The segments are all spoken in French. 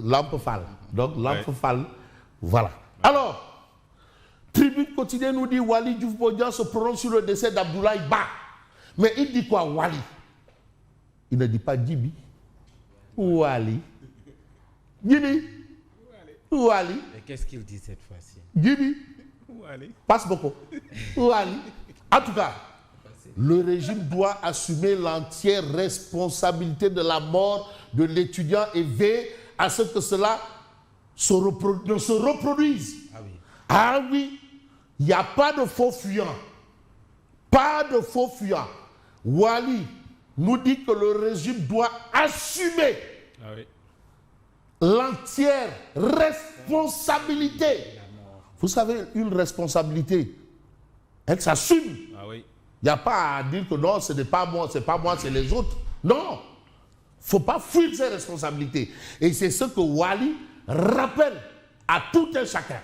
Lampe Fall. Donc, Lampe Fall, voilà. Alors, Tribune quotidienne nous dit Wali Diouf Bodian se prononce sur le décès d'Abdoulaye Ba. Mais il dit quoi, Wali? Il ne dit pas Djibi. Wali. Djibi. Wali. Mais qu'est-ce qu'il dit cette fois-ci? Djibi. Wali. Passe beaucoup. Wali. En tout cas, le régime doit assumer l'entière responsabilité de la mort de l'étudiant et veiller à ce que cela ne se reproduise. Ah oui. Ah oui, il n'y a pas de faux fuyants. Pas de faux fuyants. Wali nous dit que le régime doit assumer l'entière responsabilité. Vous savez, une responsabilité, elle s'assume. Ah oui. Il n'y a pas à dire que non, ce n'est pas moi, c'est les autres. Non. Il ne faut pas fuir ses responsabilités. Et c'est ce que Wali rappelle à tout un chacun.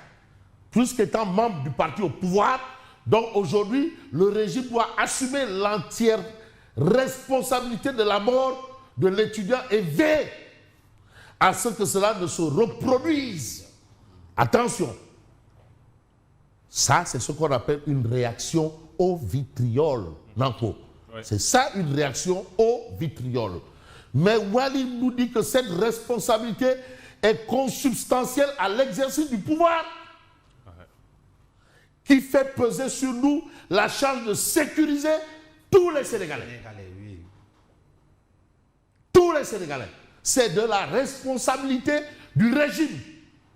Puisqu'étant membre du parti au pouvoir, donc aujourd'hui, le régime doit assumer l'entière responsabilité de la mort de l'étudiant et veiller à ce que cela ne se reproduise. Attention. Ça, c'est ce qu'on appelle une réaction au vitriol. Nanko. Ouais. C'est ça une réaction au vitriol. Mais Wali nous dit que cette responsabilité est consubstantielle à l'exercice du pouvoir qui fait peser sur nous la charge de sécuriser tous les Sénégalais. Oui. Tous les Sénégalais. C'est de la responsabilité du régime.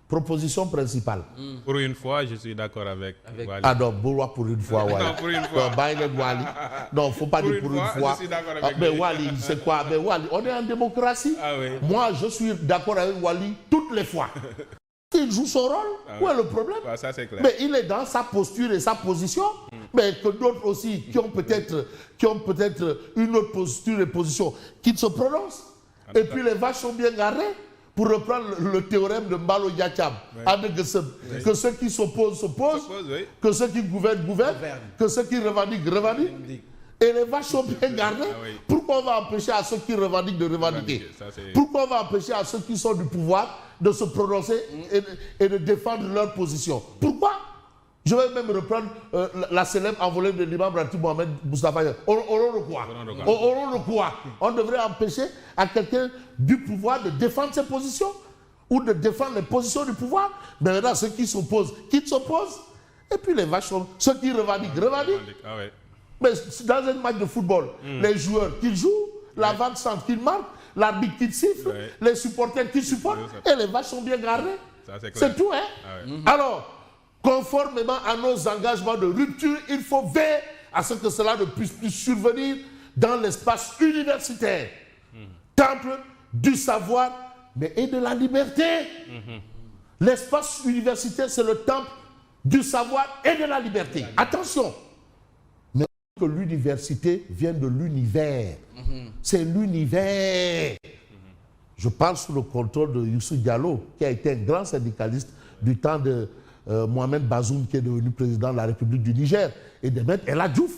Proposition principale. Pour une fois, je suis d'accord avec Wali. Ah non, pour une fois, Wali. Non, pour une fois. Non, Wali. Non, il ne faut pas dire pour une fois. Je suis d'accord avec mais Wali, c'est quoi? Mais Wali, on est en démocratie. Ah oui. Moi, je suis d'accord avec Wali toutes les fois. Il joue son rôle. Où est le problème? Ça, c'est clair. Mais il est dans sa posture et sa position. Mais que d'autres aussi, qui ont peut-être une autre posture et position, qui se prononcent. Et puis les vaches sont bien garées. Pour reprendre le théorème de Mbalo Yacham, que ceux qui s'opposent, s'opposent, que ceux qui gouvernent, que ceux qui revendiquent, revendiquent. Et les vaches sont bien gardées. Pourquoi on va empêcher à ceux qui revendiquent de revendiquer? Pourquoi on va empêcher à ceux qui sont du pouvoir de se prononcer et de défendre leur position? Pourquoi? Je vais même reprendre la célèbre envolée de l'imam Rati Mohamed Moustapha. Au nom de quoi? On devrait empêcher à quelqu'un du pouvoir de défendre ses positions ou de défendre les positions du pouvoir. Mais maintenant, ceux qui s'opposent, et puis les vaches sont ceux qui revendiquent. Ah ouais. Mais dans un match de football, les joueurs qui jouent, la vague centre qui marque, l'arbitre qui siffle, les supporters qui supportent, et les vaches sont bien gardées. C'est tout, hein? Ah ouais. Alors, conformément à nos engagements de rupture, il faut veiller à ce que cela ne puisse plus survenir dans l'espace universitaire. Temple du savoir, mais et de la liberté. L'espace universitaire, c'est le temple du savoir et de la liberté. Attention, mais que l'université vient de l'univers. C'est l'univers. Je parle sous le contrôle de Youssou Diallo, qui a été un grand syndicaliste du temps de Mohamed Bazoum, qui est devenu président de la République du Niger, et de Maître El Hadj Diouf.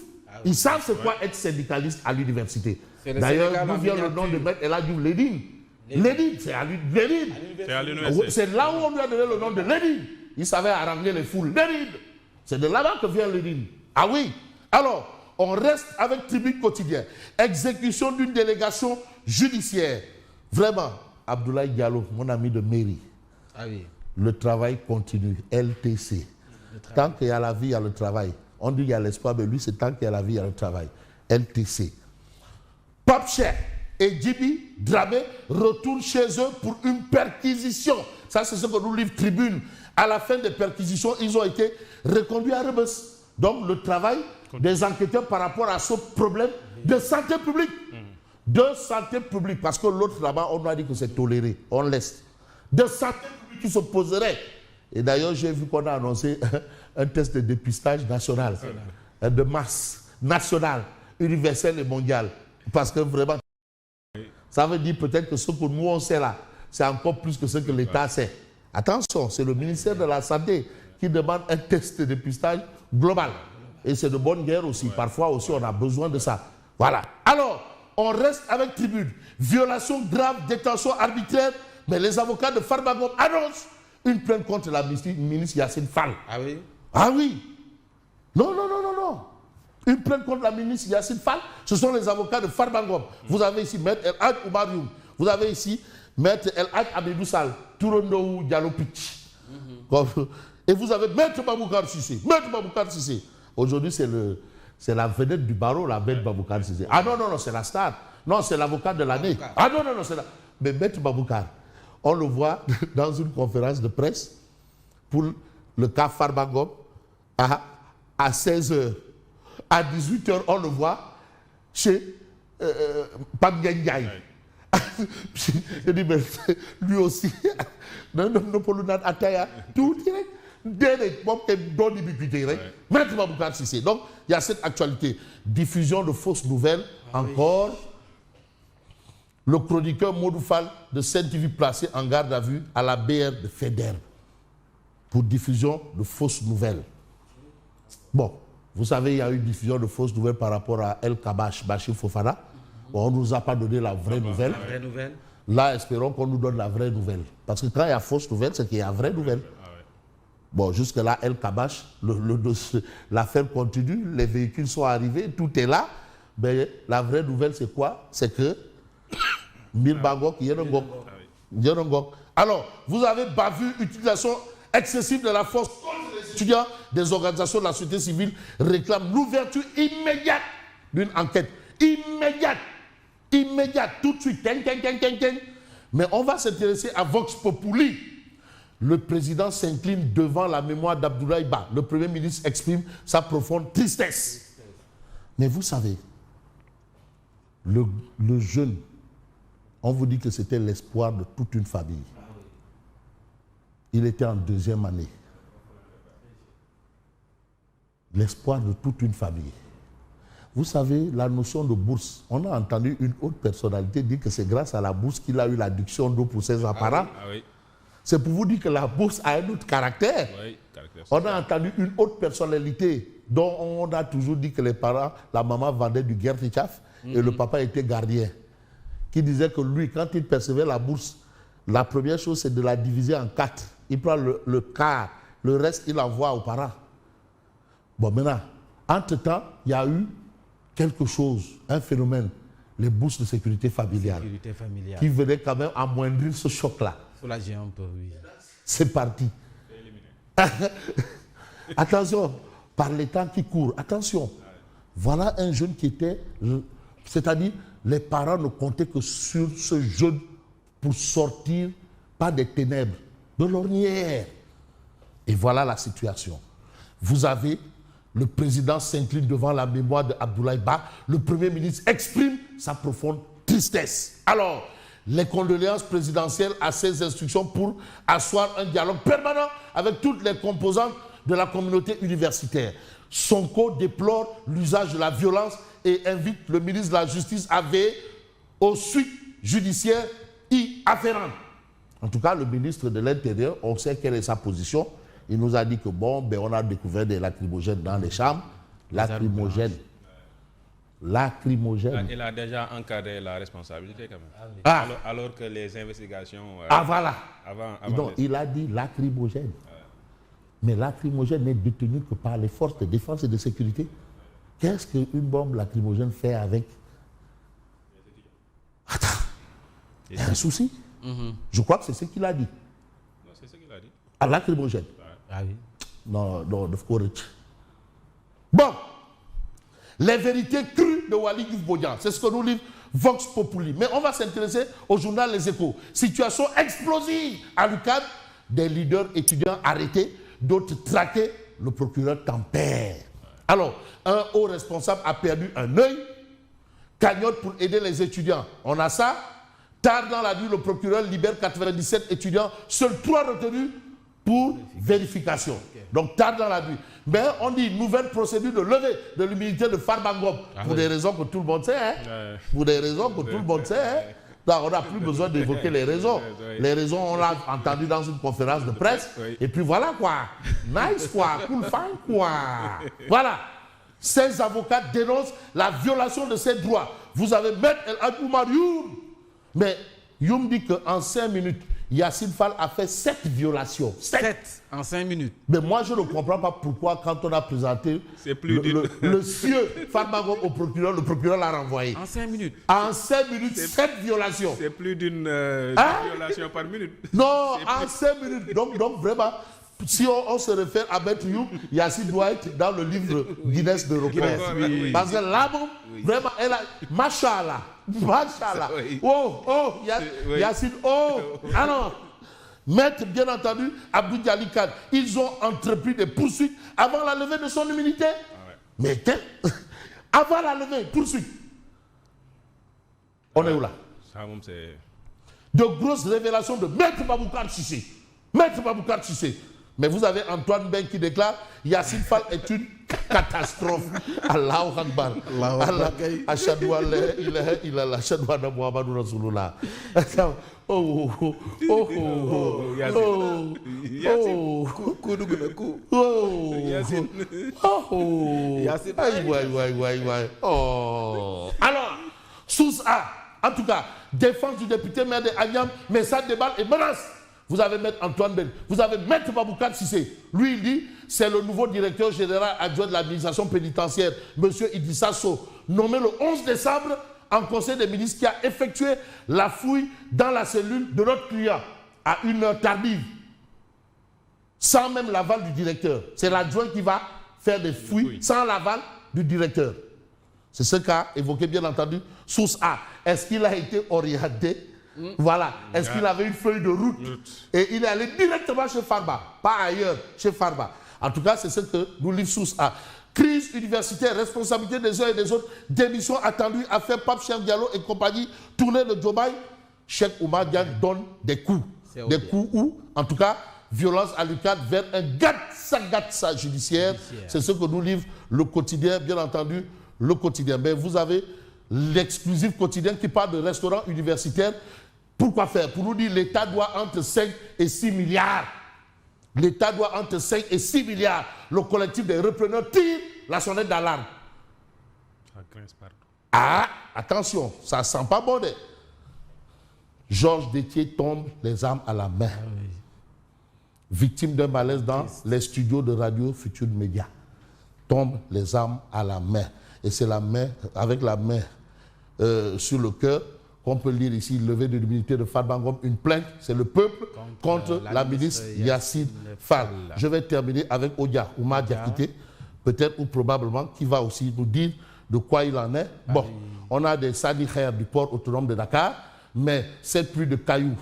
Ils savent c'est quoi être syndicaliste à l'université. D'ailleurs, d'où vient le nom de Maître El Hadj Diouf? Lénine. Lénine, c'est à l'université. C'est là où on lui a donné le nom de Lénine. Il savait haranguer les foules. Lénine. C'est de là-bas que vient Lénine. Ah oui. Alors, on reste avec Tribune Quotidien. Exécution d'une délégation judiciaire. Vraiment, Abdoulaye Diallo, mon ami de mairie. Ah oui. Le travail continue, LTC. Tant qu'il y a la vie, il y a le travail. On dit qu'il y a l'espoir, mais lui, c'est tant qu'il y a la vie, il y a le travail. LTC. Pape Cheikh et Djibi Dramé retournent chez eux pour une perquisition. Ça, c'est ce que nous livre Tribune. À la fin des perquisitions, ils ont été reconduits à Rebus. Donc, le travail des enquêteurs par rapport à ce problème de santé publique. De santé publique. Parce que l'autre là-bas, on a dit que c'est toléré. On laisse. De santé publique qui se poserait. Et d'ailleurs, j'ai vu qu'on a annoncé un test de dépistage national. De masse. National. Universel et mondial. Parce que vraiment, ça veut dire peut-être que ce que nous on sait là, c'est encore plus que ce que l'État sait. Attention, c'est le ministère de la Santé qui demande un test de dépistage global. Et c'est de bonne guerre aussi. Parfois aussi, on a besoin de ça. Voilà. Alors, on reste avec Tribune. Violation grave, détention arbitraire Mais les avocats de Farba Ngom annoncent une plainte contre la ministre Yacine Fall. Ah oui? Ah oui. Non. Une plainte contre la ministre Yacine Fall, ce sont les avocats de Farba Ngom. Vous avez ici Maître El Hadj Oumar Youm. Vous avez ici Maître El Hadj Abidou Sall, Tourondo Diallo Pitch. Et vous avez Maître Baboucar Cissé. Maître Baboucar Cissé. Aujourd'hui, c'est la vedette du barreau, la Maître Baboucar Cissé. Ah non, c'est la star. Non, c'est l'avocat de l'année. Ah non, c'est la... Mais Maître Baboucar, on le voit dans une conférence de presse pour le cas Farba Ngom à 16h. À 18h, on le voit chez Pam Ndiaye. Je dis, mais lui aussi, non, tout direct, Maître Baboucar Cissé. Donc, il y a cette actualité. Diffusion de fausses nouvelles, encore. Le chroniqueur Modou Fall de Saint-TV placé en garde à vue à la BR de Faidherbe pour diffusion de fausses nouvelles. Bon, vous savez, il y a eu une diffusion de fausses nouvelles par rapport à El Kabash Bachir Fofana. Bon, on ne nous a pas donné la vraie nouvelle. La vraie nouvelle. Là, espérons qu'on nous donne la vraie nouvelle. Parce que quand il y a fausse nouvelle, c'est qu'il y a vraie nouvelle. Bon, jusque-là, El Kabash, l'affaire continue, les véhicules sont arrivés, tout est là. Mais la vraie nouvelle, c'est quoi? C'est que Milbangok, Yenongok. Alors, vous avez vu utilisation excessive de la force contre les étudiants. Des organisations de la société civile réclament l'ouverture immédiate d'une enquête. Immédiate, tout de suite. Mais on va s'intéresser à Vox Populi. Le président s'incline devant la mémoire d'Abdoulaye Ba. Le Premier ministre exprime sa profonde tristesse. Mais vous savez, le jeune, on vous dit que c'était l'espoir de toute une famille. Il était en 2e année. L'espoir de toute une famille. Vous savez, la notion de bourse, on a entendu une autre personnalité dire que c'est grâce à la bourse qu'il a eu l'adduction d'eau pour ses apparents. C'est pour vous dire que la bourse a un autre caractère. On a entendu une autre personnalité dont on a toujours dit que les parents, la maman vendait du guerre-tichaf et le papa était gardien. Qui disait que lui, quand il percevait la bourse, la première chose, c'est de la diviser en 4. Il prend le quart, le reste, il envoie aux parents. Bon, maintenant, entre-temps, il y a eu quelque chose, un phénomène, les bourses de sécurité familiale. Qui venaient quand même amoindrir ce choc-là. Soulager un peu, oui. C'est parti. Attention, par les temps qui courent, attention. Voilà un jeune qui était... C'est-à-dire, les parents ne comptaient que sur ce jeune pour sortir, pas des ténèbres, de l'ornière. Et voilà la situation. Vous avez le président s'incline devant la mémoire d'Abdoulaye Ba. Le Premier ministre exprime sa profonde tristesse. Alors, les condoléances présidentielles à ces instructions pour asseoir un dialogue permanent avec toutes les composantes de la communauté universitaire. Sonko déplore l'usage de la violence et invite le ministre de la Justice à veiller aux suites judiciaires y afférentes. En tout cas, le ministre de l'Intérieur, on sait quelle est sa position. Il nous a dit que bon, ben on a découvert des lacrymogènes dans les chambres. Lacrymogènes. Il a déjà encadré la responsabilité quand même. Alors que les investigations... voilà. Donc, il a dit lacrymogène. Mais lacrymogène n'est détenu que par les forces de défense et de sécurité. Qu'est-ce qu'une bombe lacrymogène fait avec... Attends. Il y a un souci. Je crois que c'est ce qu'il a dit. Non, c'est ce qu'il a dit. À lacrymogène. Ah oui. Non, of course. Bon. Les vérités crues de Waly Diouf Bodian. C'est ce que nous livre Vox Populi. Mais on va s'intéresser au journal Les Échos. Situation explosive à l'UQAM. Des leaders étudiants arrêtés, d'autres traqués. Le procureur tempère. Alors, un haut responsable a perdu un œil. Cagnotte pour aider les étudiants. On a ça. Tard dans la nuit, le procureur libère 97 étudiants. Seuls 3 retenus pour vérification. Donc, tard dans la nuit. Mais on dit nouvelle procédure de levée de l'immunité de Farba Ngom. Pour des raisons que tout le monde sait. Hein? Pour des raisons que tout le monde sait. Hein? Donc, on n'a plus besoin d'évoquer les raisons. Les raisons, on l'a entendu dans une conférence de presse. Et puis voilà quoi. Nice quoi. Cool fine quoi. Voilà. Ces avocats dénoncent la violation de ces droits. Vous avez Maître El Hadj Oumar Youm. Mais Youm dit qu'en 5 minutes, Yacine Fall a fait 7 violations. 7 en 5 minutes. Mais moi, je ne comprends pas pourquoi, quand on a présenté le sieur Farba Ngom au procureur, le procureur l'a renvoyé. En 5 minutes. En 5 minutes, 7 violations. C'est plus d'une violation par minute. Non, en 5 minutes. Donc vraiment, si on se réfère à Maître Youm, Yacine doit être dans le livre Guinness de record. Oui. Parce que là, vraiment, elle a... Machallah. Machallah. Oui. Oh, Yacine, oh. Alors, Maître, bien entendu, Abdou Diali Kane, ils ont entrepris des poursuites avant la levée de son immunité. Mais avant la levée, poursuite. On est où là? De grosses révélations de Maître Baboucar Cissé. Maître Baboucar Cissé. Mais vous avez Antoine Ben qui déclare Yacine Fall est une catastrophe. Allahu Akbar. Ashhadu an la ilaha illallah, ashhadu anna Muhammadur Rasulullah. Alors, source A, en tout cas, défense du député maire de Agnam, message de balle et menace. Vous avez Maître Antoine Ben, vous avez Maître Baboucar Cissé. Lui, il dit, c'est le nouveau directeur général adjoint de l'administration pénitentiaire, M. Idrissa Sow, nommé le 11 décembre en conseil des ministres, qui a effectué la fouille dans la cellule de notre client à 1h tardive, sans même l'aval du directeur. C'est l'adjoint qui va faire des fouilles sans l'aval du directeur. C'est ce qu'a évoqué, bien entendu, source A. Est-ce qu'il a été orienté? Voilà. Est-ce qu'il avait une feuille de route? Et il est allé directement chez Farba, pas ailleurs, chez Farba. En tout cas, c'est ce que nous livre source A. Crise universitaire, responsabilité des uns et des autres, démission attendue, affaire Pape Cheikh Diallo et compagnie, tournée de Diomaye. Cheikh Oumar Diagne donne des coups. Des coups où, en tout cas, violence à l'UQAD vers un gatsa judiciaire. C'est ce que nous livre le quotidien, bien entendu, le quotidien. Mais vous avez l'exclusif quotidien qui parle de restaurants universitaires. Pourquoi faire? Pour nous dire l'État doit entre 5 et 6 milliards. L'État doit entre 5 et 6 milliards. Le collectif des repreneurs tire la sonnette d'alarme. Ah, attention, ça ne sent pas bon. Georges Détier tombe les armes à la main. Victime d'un malaise dans les studios de Radio Futur Média. Tombe les armes à la main. Et c'est la main, avec la main sur le cœur, qu'on peut lire ici, levée de l'immunité de Farba Ngom, une plainte, c'est le peuple contre la ministre Yacine Fall. Je vais terminer avec Oumar Diakité, peut-être ou probablement, qui va aussi nous dire de quoi il en est. Bon, on a des Sadi Khair du port autonome de Dakar, mais cette pluie de cailloux,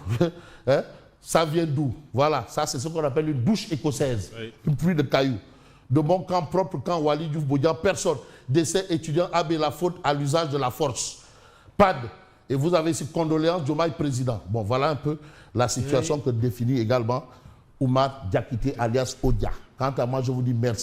ça vient d'où? Voilà, ça c'est ce qu'on appelle une douche écossaise, une pluie de cailloux. De mon camp, propre camp, Wali Diouf Bodian, personne. D'essai étudiants abat la faute à l'usage de la force. PAD. Et vous avez ici condoléances Diomaye président. Bon, voilà un peu la situation que définit également Oumar Diakité alias Odia. Quant à moi, je vous dis merci.